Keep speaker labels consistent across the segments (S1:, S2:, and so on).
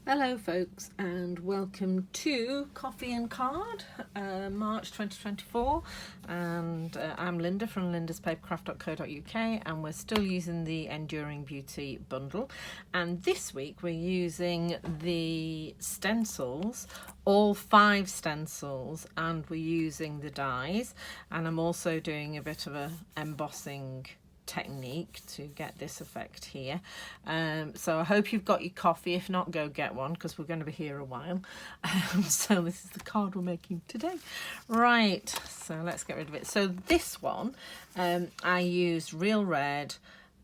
S1: Hello folks, and welcome to Coffee and Card, March 2024, and I'm Linda from lindaspapercraft.co.uk, and we're still using the Enduring Beauty bundle, and this week we're using the stencils, all 5 stencils, and we're using the dies, and I'm also doing a bit of a embossing technique to get this effect here. So I hope you've got your coffee. If not, go get one because we're going to be here a while. So this is the card we're making today. Right, so let's get rid of it. So this one, I used Real Red,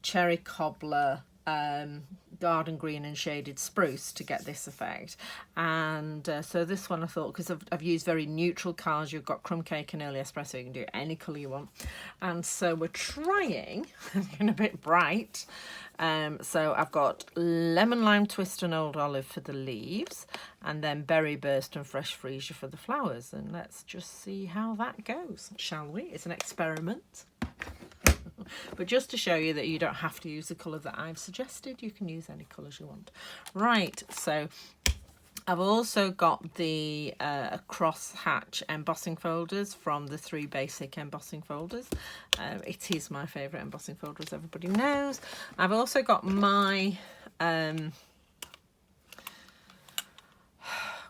S1: Cherry Cobbler, garden green and shaded spruce to get this effect. And so this one I thought, because I've used very neutral colours, you've got crumb cake and early espresso, you can do any colour you want. And so we're trying, getting a bit bright. So I've got lemon lime twist and old olive for the leaves, and then berry burst and fresh freesia for the flowers. And let's just see how that goes, shall we? It's an experiment. But just to show you that you don't have to use the colour that I've suggested, you can use any colours you want. Right, so I've also got the cross hatch embossing folders from the 3 basic embossing folders. It is my favourite embossing folder, as everybody knows. I've also got my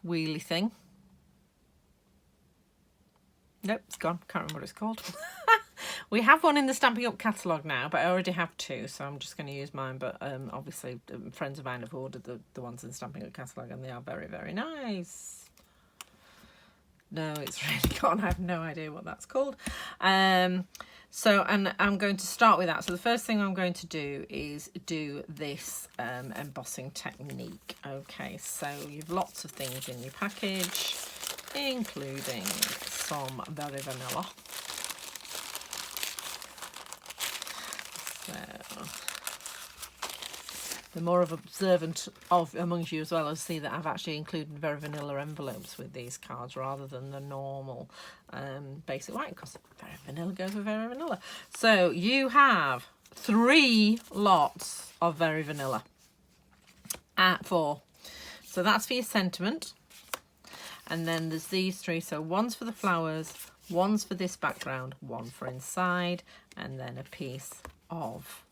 S1: wheelie thing. Nope, it's gone. Can't remember what it's called. We have one in the Stampin' Up catalogue now, but I already have 2, so I'm just going to use mine. But obviously, friends of mine have ordered the ones in the Stampin' Up catalogue, and they are very, very nice. No, it's really gone. I have no idea what that's called. So, and I'm going to start with that. So the first thing I'm going to do is do this embossing technique. Okay, so you've lots of things in your package, including some Very Vanilla. So, the more of observant of amongst you as well as see that I've actually included Very Vanilla envelopes with these cards rather than the normal basic white, because Very Vanilla goes with Very Vanilla. So you have 3 lots of Very Vanilla at 4. So that's for your sentiment. And then there's these 3. So one's for the flowers, one's for this background, one for inside, and then a piece of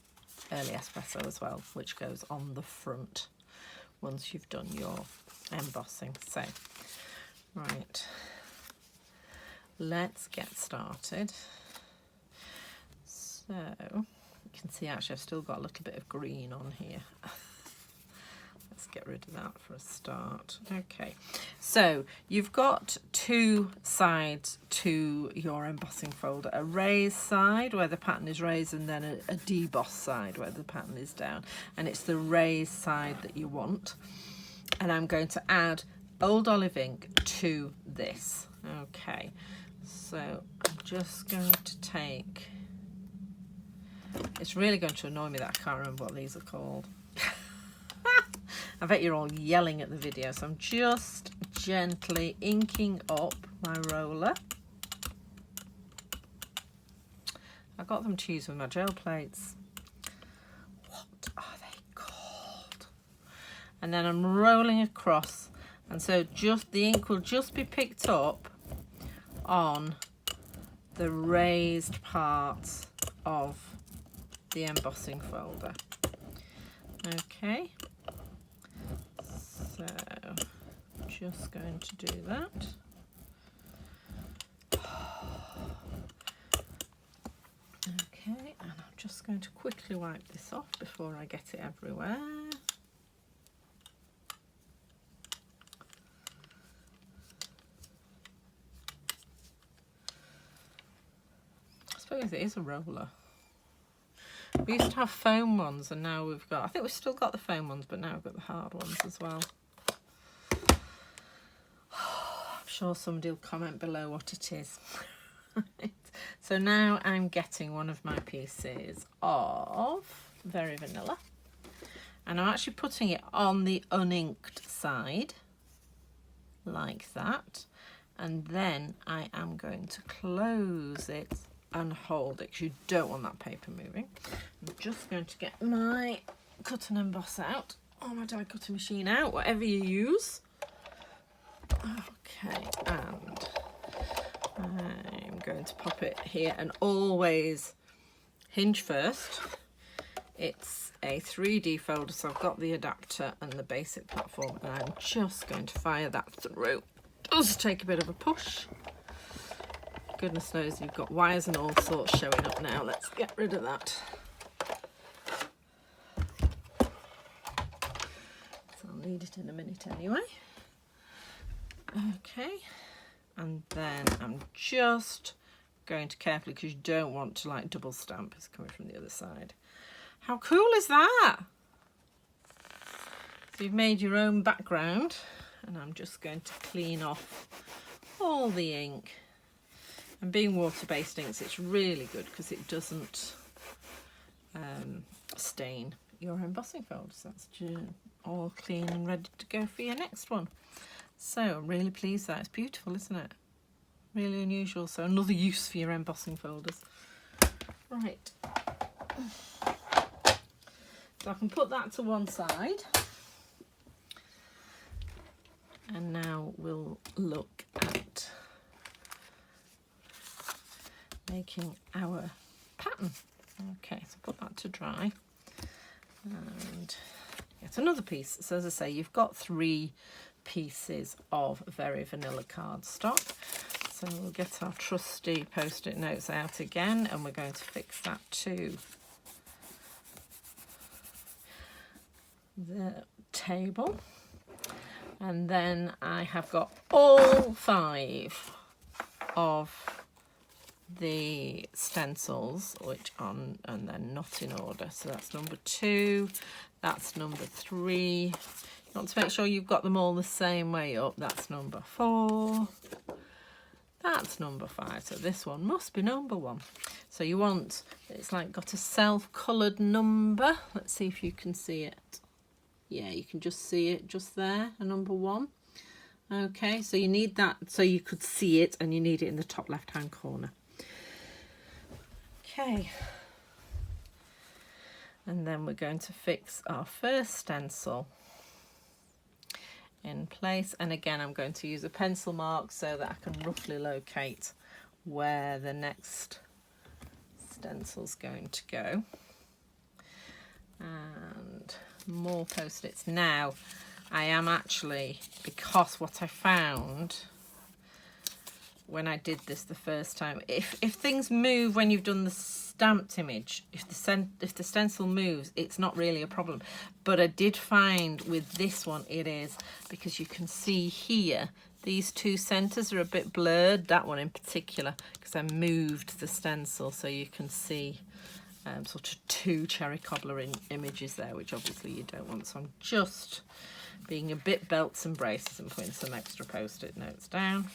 S1: early espresso as well, which goes on the front once you've done your embossing. So, right, let's get started. So, you can see actually I've still got a little bit of green on here. Let's get rid of that for a start. Okay, so you've got 2 sides to your embossing folder. A raised side where the pattern is raised, and then a deboss side where the pattern is down. And it's the raised side that you want. And I'm going to add old olive ink to this. Okay, so I'm just going to take... It's really going to annoy me that I can't remember what these are called. I bet you're all yelling at the video, so I'm just gently inking up my roller. I got them to use with my gel plates. What are they called? And then I'm rolling across, and so just the ink will just be picked up on the raised parts of the embossing folder. Okay. So, just going to do that. Okay, and I'm just going to quickly wipe this off before I get it everywhere. I suppose it is a roller. We used to have foam ones, and now we've got, I think we've still got the foam ones, but now we've got the hard ones as well. I'm sure somebody will comment below what it is. So now I'm getting one of my pieces of Very Vanilla, and I'm actually putting it on the uninked side, like that, and then I am going to close it and hold it, because you don't want that paper moving. I'm just going to get my cut and emboss out. or my die cutting machine out, whatever you use. Okay, and I'm going to pop it here, and always hinge first. It's a 3D folder, so I've got the adapter and the basic platform, and I'm just going to fire that through. Does take a bit of a push. Goodness knows you've got wires and all sorts showing up now. Let's get rid of that. So I'll need it in a minute anyway. Okay, and then I'm just going to carefully, because you don't want to like double stamp, it's coming from the other side. How cool is that? So you've made your own background, and I'm just going to clean off all the ink. And being water-based inks, it's really good because it doesn't stain your embossing folders. That's all clean and ready to go for your next one. So I'm really pleased that it's beautiful, isn't it? Really unusual. So another use for your embossing folders. Right. So I can put that to one side. And now we'll look at making our pattern. Okay, so put that to dry and get another piece. So as I say, you've got 3 pieces of very vanilla cardstock. So we'll get our trusty post-it notes out again, and we're going to fix that to the table. And then I have got all 5 of the stencils, which on, and they're not in order. So that's number 2, that's number 3. You want to make sure you've got them all the same way up. That's number 4, that's number 5. So this one must be number 1. So you want, it's like got a self-coloured number. Let's see if you can see it. Yeah, you can just see it just there, a number 1. Okay, so you need that so you could see it, and you need it in the top left hand corner. Okay, and then we're going to fix our first stencil in place, and again I'm going to use a pencil mark so that I can roughly locate where the next stencil's going to go. And more post-its. Now I am actually, because what I found when I did this the first time, if things move when you've done the stamped image, if the stencil moves, it's not really a problem. But I did find with this one it is, because you can see here these 2 centres are a bit blurred, that one in particular, because I moved the stencil, so you can see sort of 2 cherry cobbler images there, which obviously you don't want. So I'm just being a bit belts and braces and putting some extra post-it notes down.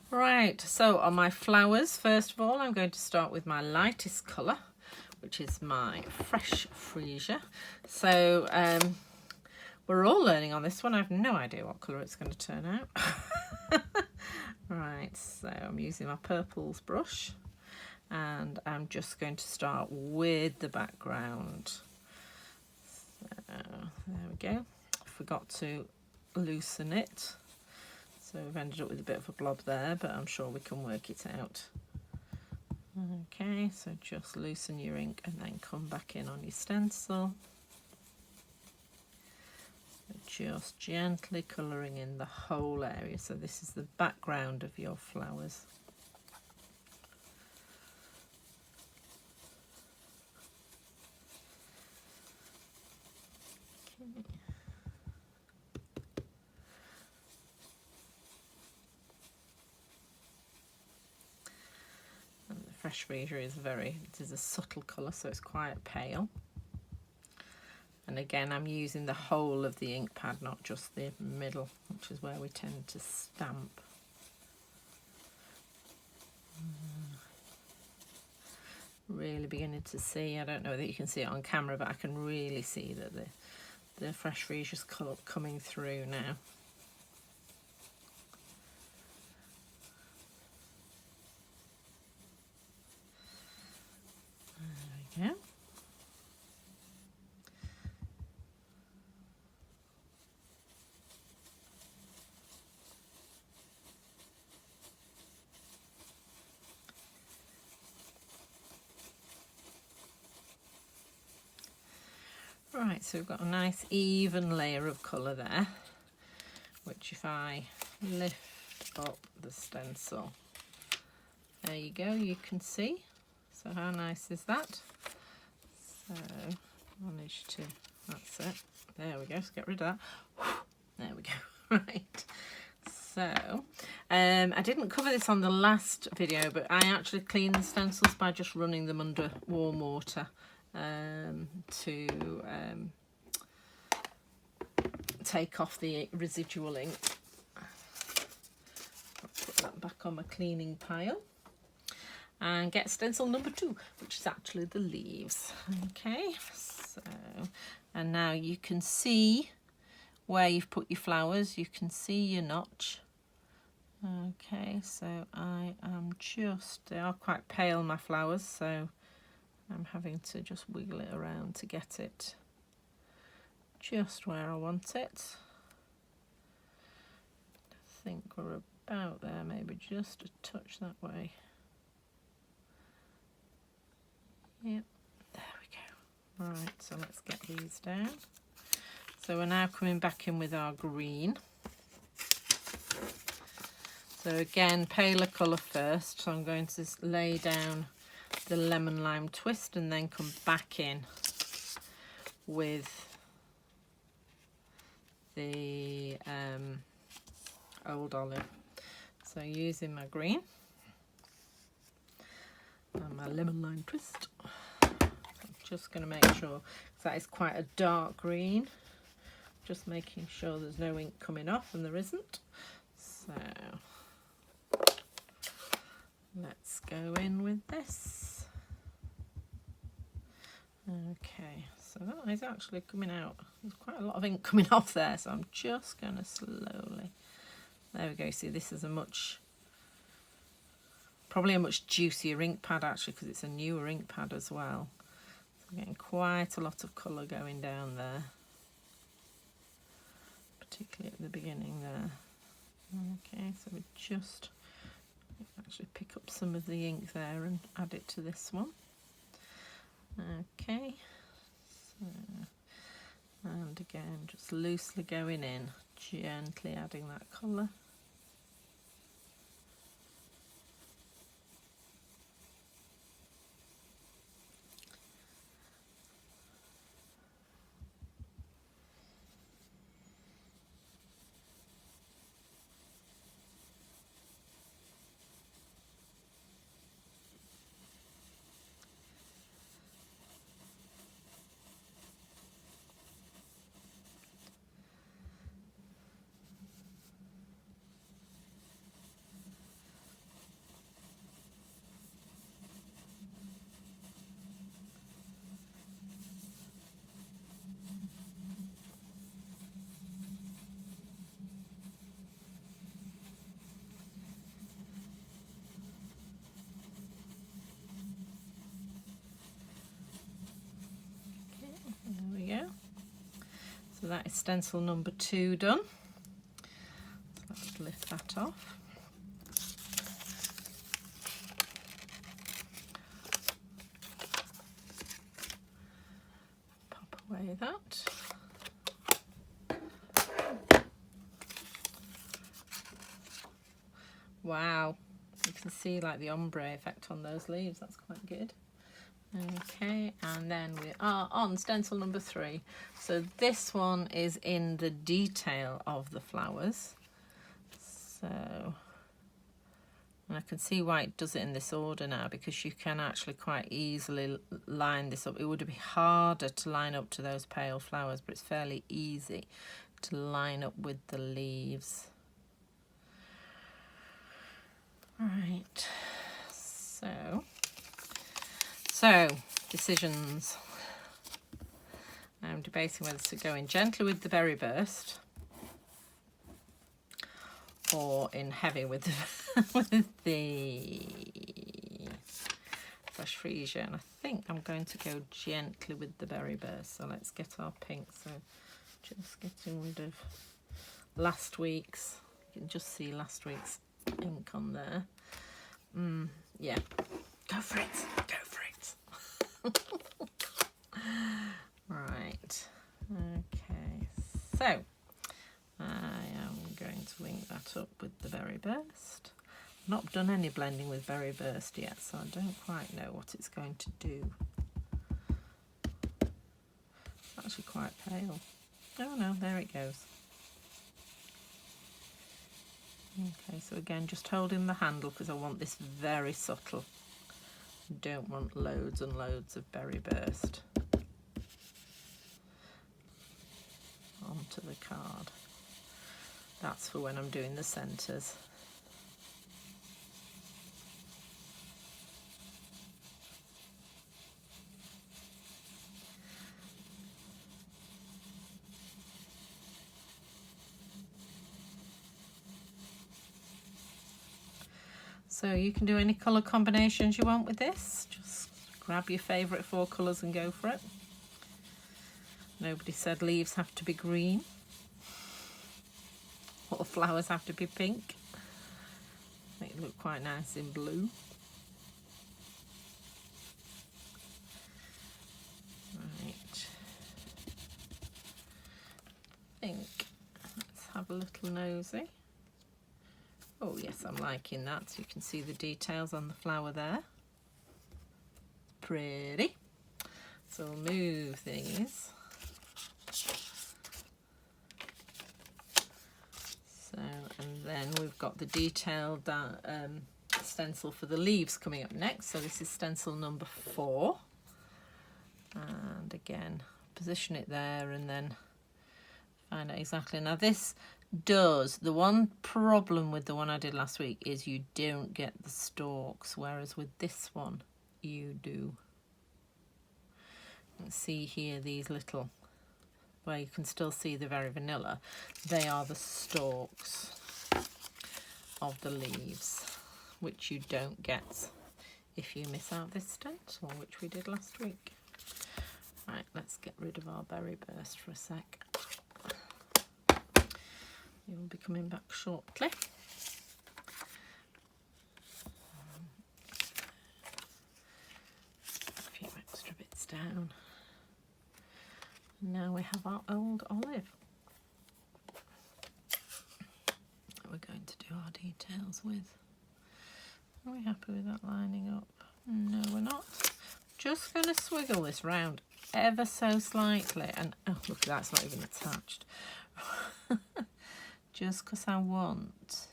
S1: Right, so on my flowers, first of all, I'm going to start with my lightest colour, which is my Fresh Freesia. So we're all learning on this one. I have no idea what colour it's going to turn out. Right, so I'm using my purples brush, and I'm just going to start with the background. So there we go. Forgot to loosen it, so we've ended up with a bit of a blob there, but I'm sure we can work it out. Okay, so just loosen your ink and then come back in on your stencil. Just gently colouring in the whole area. So this is the background of your flowers. Fresh Freesia is a subtle colour, so it's quite pale. And again, I'm using the whole of the ink pad, not just the middle, which is where we tend to stamp. Really beginning to see, I don't know whether you can see it on camera, but I can really see that the Fresh Freesia's colour coming through now. There we go. Right, so we've got a nice even layer of colour there, which if I lift up the stencil, there you go, you can see. So how nice is that? So managed to, that's it. There we go, let's get rid of that. There we go. Right. So I didn't cover this on the last video, but I actually clean the stencils by just running them under warm water to take off the residual ink. I'll put that back on my cleaning pile and get stencil number 2, which is actually the leaves. Okay, so, and now you can see where you've put your flowers, you can see your notch. Okay, so I am just, they are quite pale, my flowers, so I'm having to just wiggle it around to get it just where I want it. I think we're about there, maybe just a touch that way. Yep, there we go. Right, so let's get these down. So we're now coming back in with our green. So again, paler colour first. So I'm going to lay down the lemon lime twist and then come back in with the old olive. So using my green and my lemon lime twist. I'm just going to make sure, because that is quite a dark green, just making sure there's no ink coming off, and there isn't. So let's go in with this. Okay, so that is actually coming out. There's quite a lot of ink coming off there, so I'm just going to slowly. There we go. See, this is probably a much juicier ink pad actually, because it's a newer ink pad as well. So I'm getting quite a lot of colour going down there, particularly at the beginning there. Okay, so we just actually pick up some of the ink there and add it to this one. Okay, so, and again just loosely going in, gently adding that colour. So that is stencil number 2 done. So let's lift that off. Pop away that. Wow, you can see like the ombre effect on those leaves, that's quite good. Okay, and then we are on stencil number 3. So this one is in the detail of the flowers. So, and I can see why it does it in this order now, because you can actually quite easily line this up. It would be harder to line up to those pale flowers, but it's fairly easy to line up with the leaves. Right, so decisions. I'm debating whether to go in gently with the berry burst or in heavy with the fresh freesia, and I think I'm going to go gently with the berry burst. So let's get our pink. So just getting rid of last week's. You can just see last week's ink on there. Yeah, go for it, go for it. Right, okay, so I am going to link that up with the Berry Burst. I've not done any blending with Berry Burst yet, so I don't quite know what it's going to do. It's actually quite pale. Oh no, there it goes. Okay, so again, just holding the handle because I want this very subtle. Don't want loads and loads of Berry Burst onto the card. That's for when I'm doing the centres. So you can do any colour combinations you want with this. Just grab your favourite 4 colours and go for it. Nobody said leaves have to be green or flowers have to be pink. Make it look quite nice in blue. Right. Pink. Let's have a little nosy. Oh yes, I'm liking that. So you can see the details on the flower there. Pretty. So we'll move these. So, and then we've got the detailed stencil for the leaves coming up next. So this is stencil number 4. And again, position it there and then find out exactly. Now this does, the one problem with the one I did last week is you don't get the stalks, whereas with this one you do. You can see here these little, where you can still see the very vanilla, they are the stalks of the leaves, which you don't get if you miss out this stencil, which we did last week. Right, let's get rid of our Berry Burst for a sec. You will be coming back shortly. A few extra bits down. And now we have our old olive. We're going to do our details with. Are we happy with that lining up? No, we're not. Just going to swiggle this round ever so slightly. And oh, look at that, it's not even attached. Just because I want,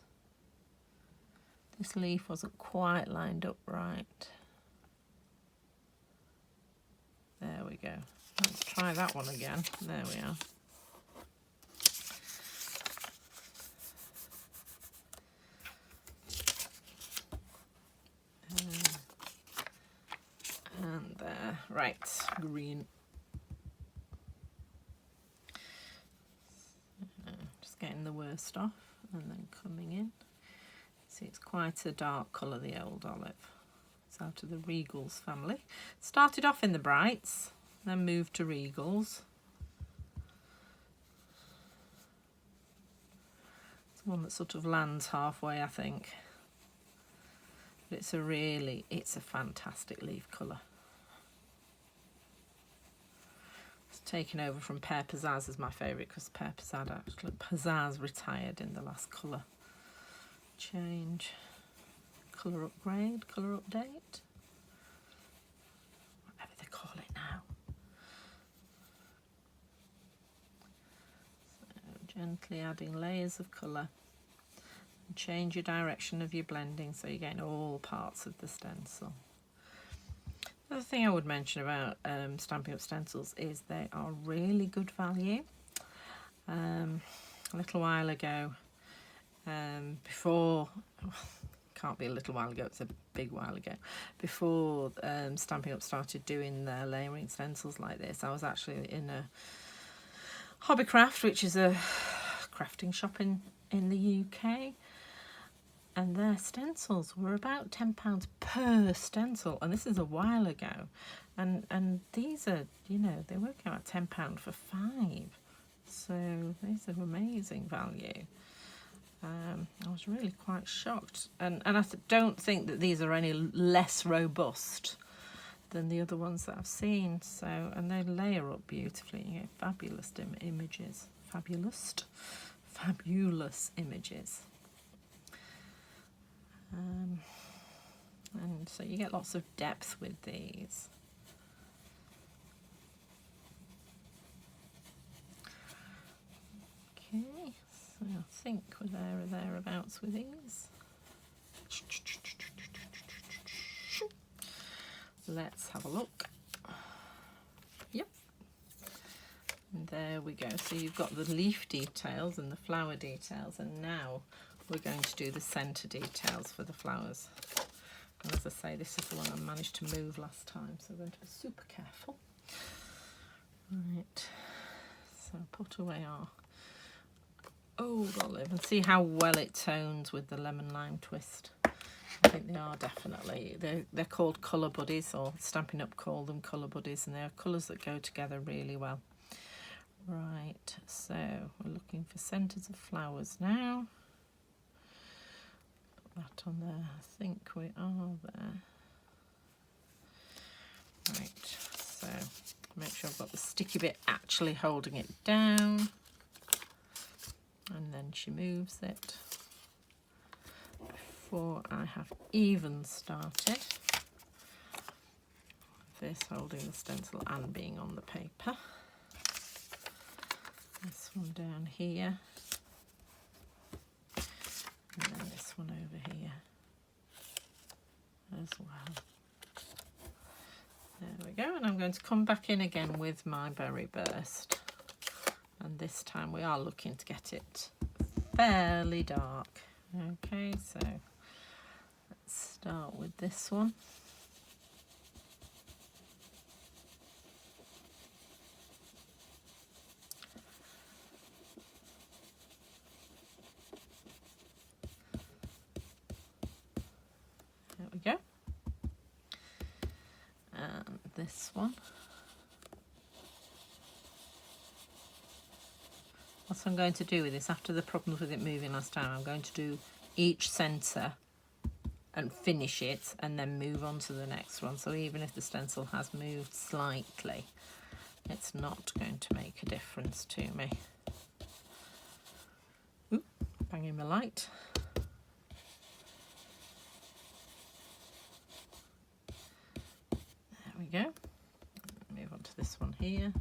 S1: this leaf wasn't quite lined up right. There we go. Let's try that one again. There we are. And there. Right, green. Getting the worst off and then coming in. See, it's quite a dark colour, the old olive. It's out of the Regals family. Started off in the brights, then moved to Regals. It's one that sort of lands halfway, I think. But it's a fantastic leaf colour. Taken over from Pear Pizzazz as my favourite because Pear Pizzazz retired in the last colour change. Colour upgrade, colour update, whatever they call it now. So gently adding layers of colour and change your direction of your blending so you're getting all parts of the stencil. The other thing I would mention about Stampin' Up! Stencils is they are really good value. A little while ago, before, can't be a little while ago, it's a big while ago, before Stampin' Up! Started doing their layering stencils like this, I was actually in a Hobbycraft, which is a crafting shop in the UK. And their stencils were about £10 per stencil, and this is a while ago. And these are, you know, they work out at £10 for 5. So these are amazing value. I was really quite shocked. And I don't think that these are any less robust than the other ones that I've seen. So, and they layer up beautifully. You get fabulous images. Fabulous images. And so you get lots of depth with these. Okay, so I think we're there or thereabouts with these. Let's have a look. Yep. And there we go. So you've got the leaf details and the flower details, and now we're going to do the centre details for the flowers. And as I say, this is the one I managed to move last time, so I'm going to be super careful. Right, so put away our old olive and see how well it tones with the lemon lime twist. I think they are definitely, they're called colour buddies, or Stampin' Up call them colour buddies, and they are colours that go together really well. Right, so we're looking for centres of flowers now. That on there, I think we are there. Right, so make sure I've got the sticky bit actually holding it down, and then she moves it before I have even started. This holding the stencil and being on the paper. This one down here. And then this one over here as well. There we go, and I'm going to come back in again with my berry burst. And this time we are looking to get it fairly dark. Okay, so let's start with this one. There we go. And this one. What I'm going to do with this, after the problems with it moving last time, I'm going to do each centre and finish it and then move on to the next one. So even if the stencil has moved slightly, it's not going to make a difference to me. Ooh, banging my light. There we go. Move on to this one here.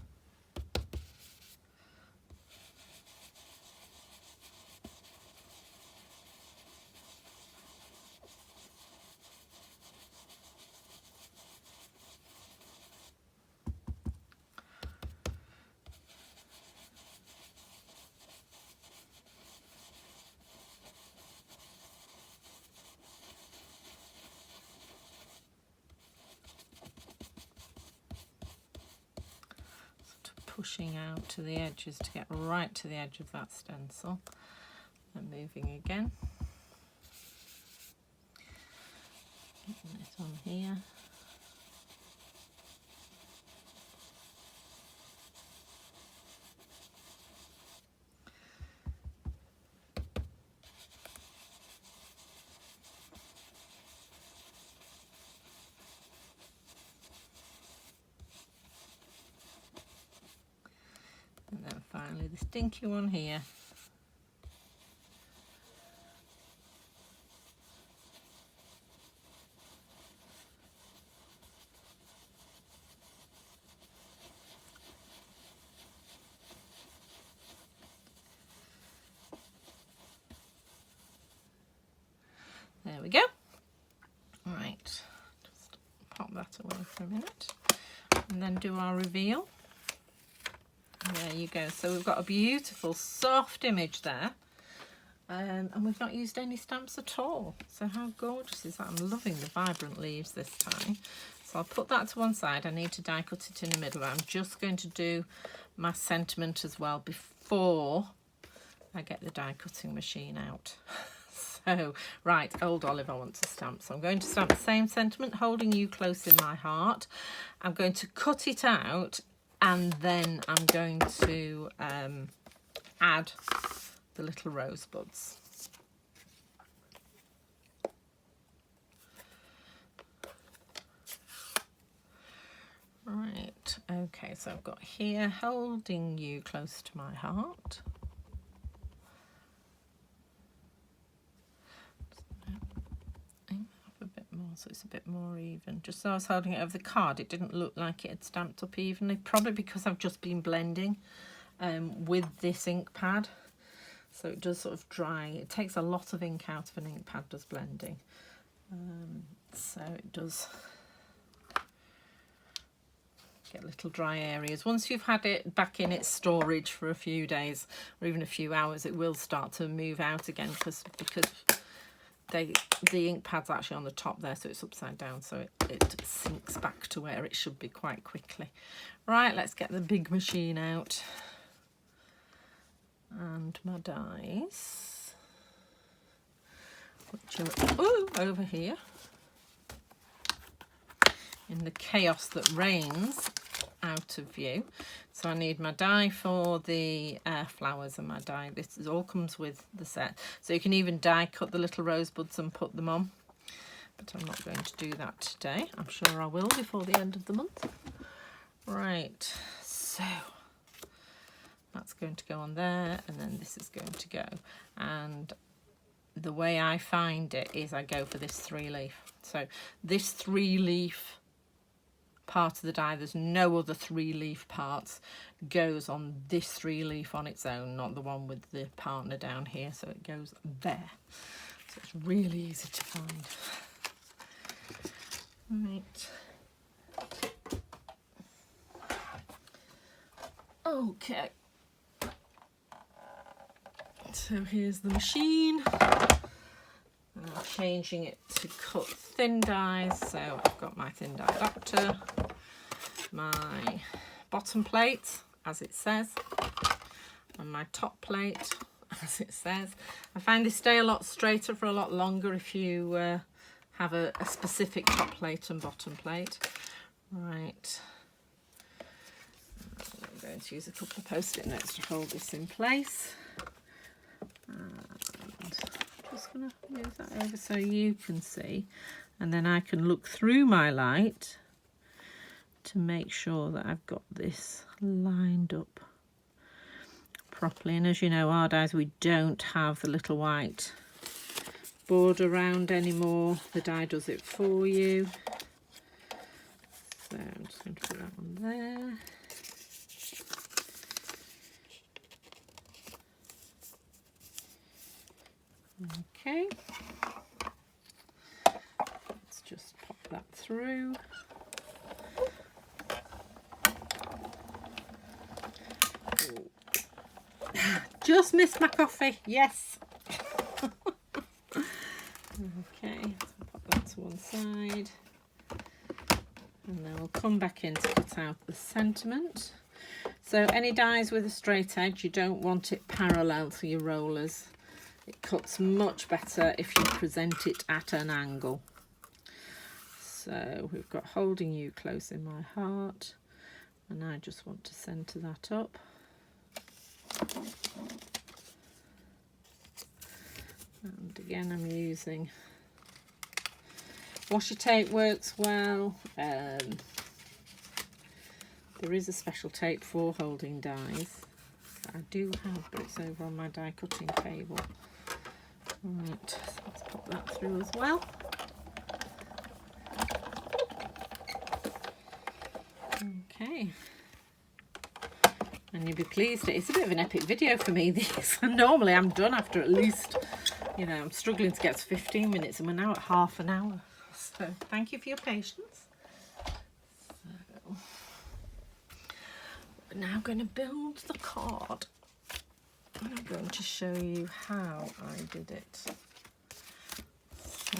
S1: Pushing out to the edges to get right to the edge of that stencil, and moving again. Getting it on here. And then finally this dinky one here. There we go. Right, just pop that away for a minute and then do our reveal. There you go. So we've got a beautiful soft image there, and we've not used any stamps at all. So how gorgeous is that? I'm loving the vibrant leaves this time. So I'll put that to one side. I need to die cut it in the middle. I'm just going to do my sentiment as well before I get the die cutting machine out. So, right, old olive I want to stamp. So I'm going to stamp the same sentiment, holding you close in my heart. I'm going to cut it out, and then I'm going to add the little rosebuds. Okay, so I've got here, holding you close to my heart. A bit more, so it's a bit more even. Just so I was holding it over the card, it didn't look like it had stamped up evenly, probably because I've just been blending with this ink pad, so it does sort of dry. It takes a lot of ink out of an ink pad, does blending, so it does get little dry areas. Once you've had it back in its storage for a few days or even a few hours, it will start to move out again because the ink pad's actually on the top there, so it's upside down, so it sinks back to where it should be quite quickly. Right, let's get the big machine out and my dies, which are over here in the chaos that reigns out of view. So I need my die for the flowers and my die. This all comes with the set. So you can even die cut the little rosebuds and put them on. But I'm not going to do that today. I'm sure I will before the end of the month. Right, so that's going to go on there, and then this is going to go. And the way I find it is I go for this 3-leaf. So this 3-leaf part of the die, there's no other 3-leaf parts, goes on this 3-leaf on its own, not the one with the partner down here, so it goes there. So it's really easy to find. Right. Okay. So here's the machine. I'm changing it to cut thin dies, so I've got my thin die adapter, my bottom plate, as it says, and my top plate, as it says. I find they stay a lot straighter for a lot longer if you have a specific top plate and bottom plate. Right. I'm going to use a couple of post-it notes to hold this in place. Just going to move that over so you can see, and then I can look through my light to make sure that I've got this lined up properly. And as you know, our dies, we don't have the little white border around anymore. The die does it for you. So I'm just going to put that on there. Okay, let's just pop that through. Just missed my coffee, yes. Okay, so pop that to one side, and then we'll come back in to cut out the sentiment. So any dies with a straight edge, you don't want it parallel to your rollers. It cuts much better if you present it at an angle. So we've got holding you close in my heart, and I just want to centre that up. And again, I'm using washi tape, works well. There is a special tape for holding dies that I do have, but it's over on my die cutting table. Right, so let's pop that through as well. Okay, and you'll be pleased. It's a bit of an epic video for me, this. Normally I'm done after at least, you know, I'm struggling to get to 15 minutes, and we're now at half an hour. So thank you for your patience. So we're now going to build the card. I'm going to show you how I did it. So,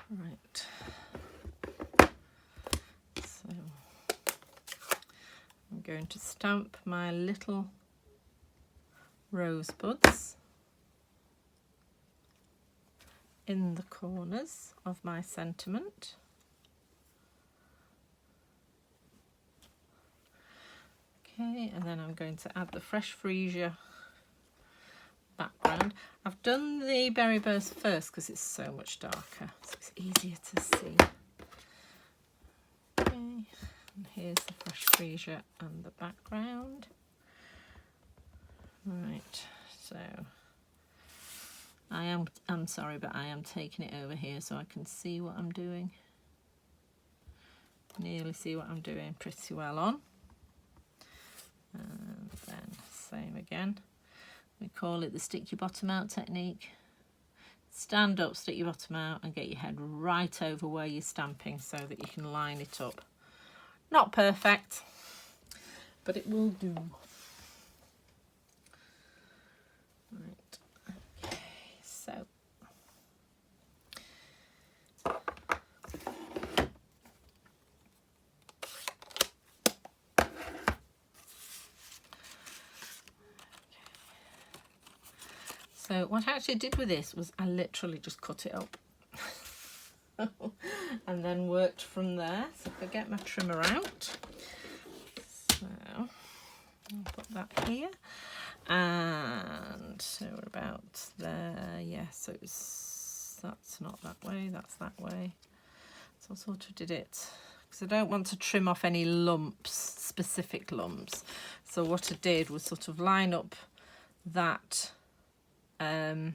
S1: right. So I'm going to stamp my little rosebuds in the corners of my sentiment. Okay, and then I'm going to add the fresh freesia background. background. I've done the berry burst first because it's so much darker, so it's easier to see. Okay, and here's the fresh freesia and the background. Right, so I'm sorry, but I am taking it over here so I can see what I'm doing. Nearly see what I'm doing pretty well on. And then same again. We call it the stick your bottom out technique. Stand up, stick your bottom out and get your head right over where you're stamping so that you can line it up. Not perfect, but it will do. Right, okay, so what I actually did with this was I literally just cut it up and then worked from there. So if I get my trimmer out, so I'll put that here, and so we're about there. Yeah, so that's not that way, that's that way. So I sort of did it because I don't want to trim off any lumps, specific lumps. So what I did was sort of line up that the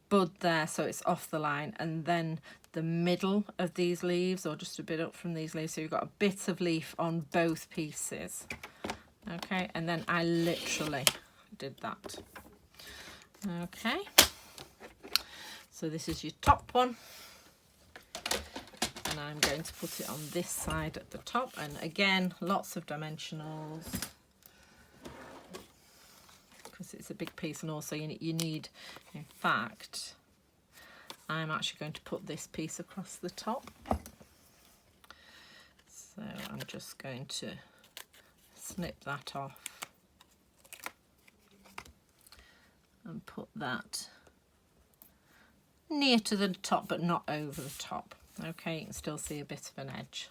S1: bud there so it's off the line, and then the middle of these leaves, or just a bit up from these leaves, so you've got a bit of leaf on both pieces. Okay, and then I literally did that. Okay, so this is your top one, and I'm going to put it on this side at the top, and again lots of dimensionals because it's a big piece, and also you need, in fact, I'm actually going to put this piece across the top. So I'm just going to snip that off and put that near to the top but not over the top. Okay, you can still see a bit of an edge.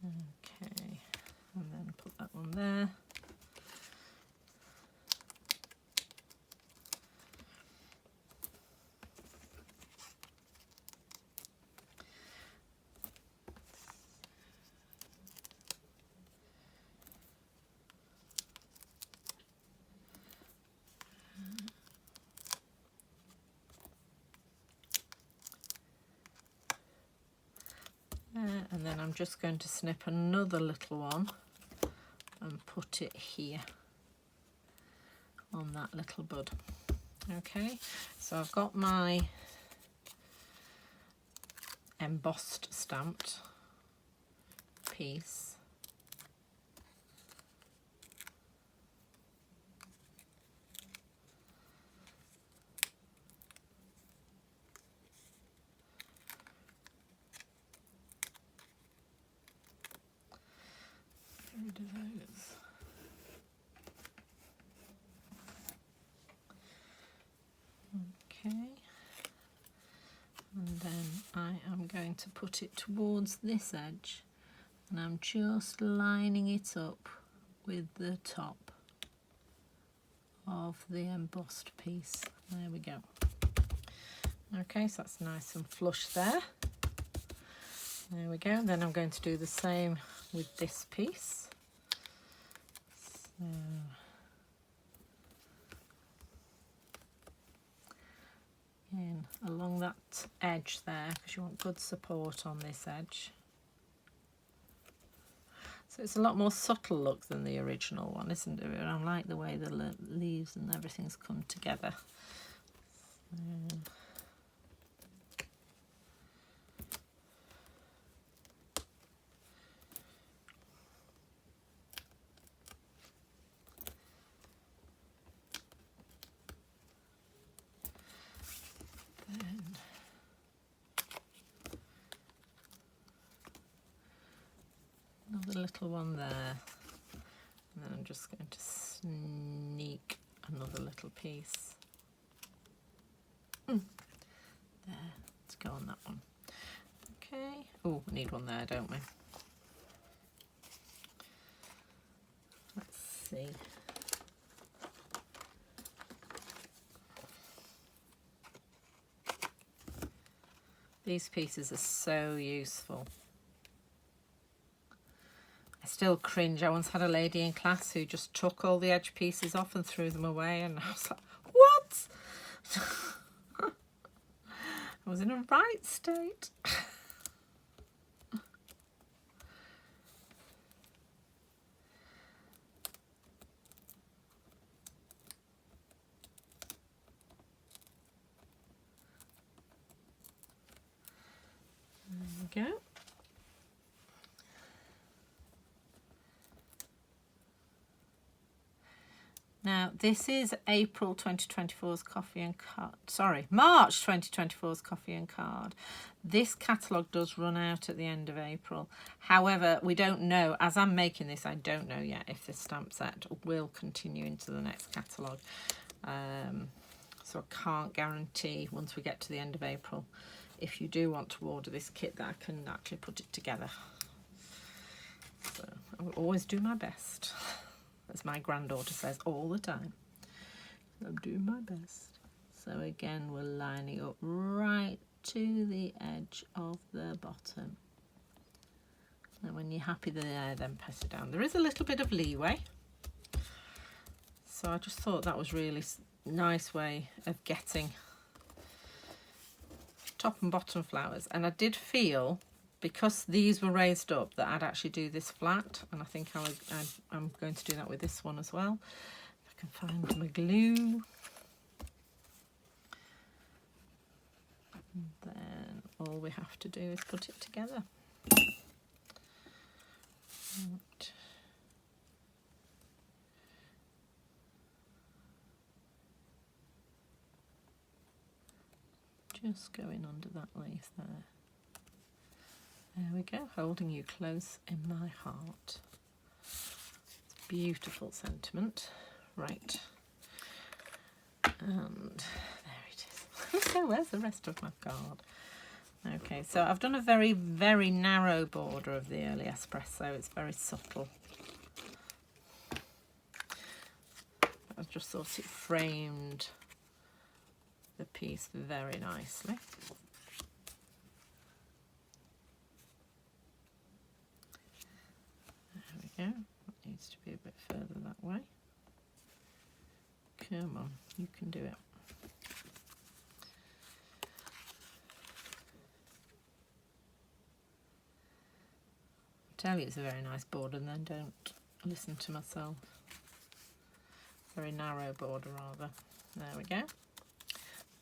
S1: Okay, and then put that one there. And then I'm just going to snip another little one and put it here on that little bud. Okay, so I've got my embossed stamped piece. Okay, and then I am going to put it towards this edge, and I'm just lining it up with the top of the embossed piece. There we go. Okay, so that's nice and flush there. There we go. Then I'm going to do the same with this piece. So again, along that edge there, because you want good support on this edge. So it's a lot more subtle look than the original one, isn't it? I like the way the leaves and everything's come together. Another little one there, and then I'm just going to sneak another little piece there to go on that one. Okay, oh, we need one there, don't we? Let's see. These pieces are so useful. I still cringe. I once had a lady in class who just took all the edge pieces off and threw them away, and I was like, what? I was in a right state. There we go. Now, this is April 2024's coffee and card. Sorry, March 2024's coffee and card. This catalogue does run out at the end of April. However, we don't know, as I'm making this, I don't know yet if this stamp set will continue into the next catalogue. So I can't guarantee once we get to the end of April, if you do want to order this kit, that I can actually put it together. So I will always do my best. As my granddaughter says all the time, I'm doing my best. So again, we're lining up right to the edge of the bottom. And when you're happy there, then press it down. There is a little bit of leeway. So I just thought that was really nice way of getting top and bottom flowers. And I did feel, because these were raised up, that I'd actually do this flat, and I think I'm going to do that with this one as well. If I can find my glue. And then all we have to do is put it together. Right. Just going under that lace there. There we go, holding you close in my heart. Beautiful sentiment. Right. And there it is. So where's the rest of my card? Okay, so I've done a very, very narrow border of the early espresso. It's very subtle. I just thought it framed the piece very nicely. It needs to be a bit further that way. Come on, you can do it. I tell you it's a very nice border, and then don't listen to myself. Very narrow border rather. There we go.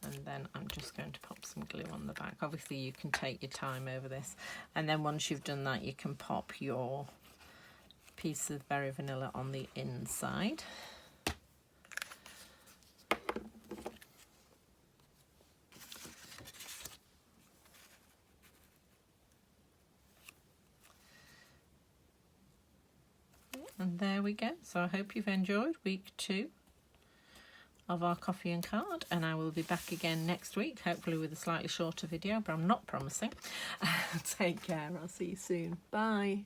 S1: And then I'm just going to pop some glue on the back. Obviously you can take your time over this, and then once you've done that you can pop your piece of Berry Vanilla on the inside. And there we go. So I hope you've enjoyed week 2 of our coffee and card, and I will be back again next week, hopefully with a slightly shorter video, but I'm not promising. Take care, I'll see you soon. Bye.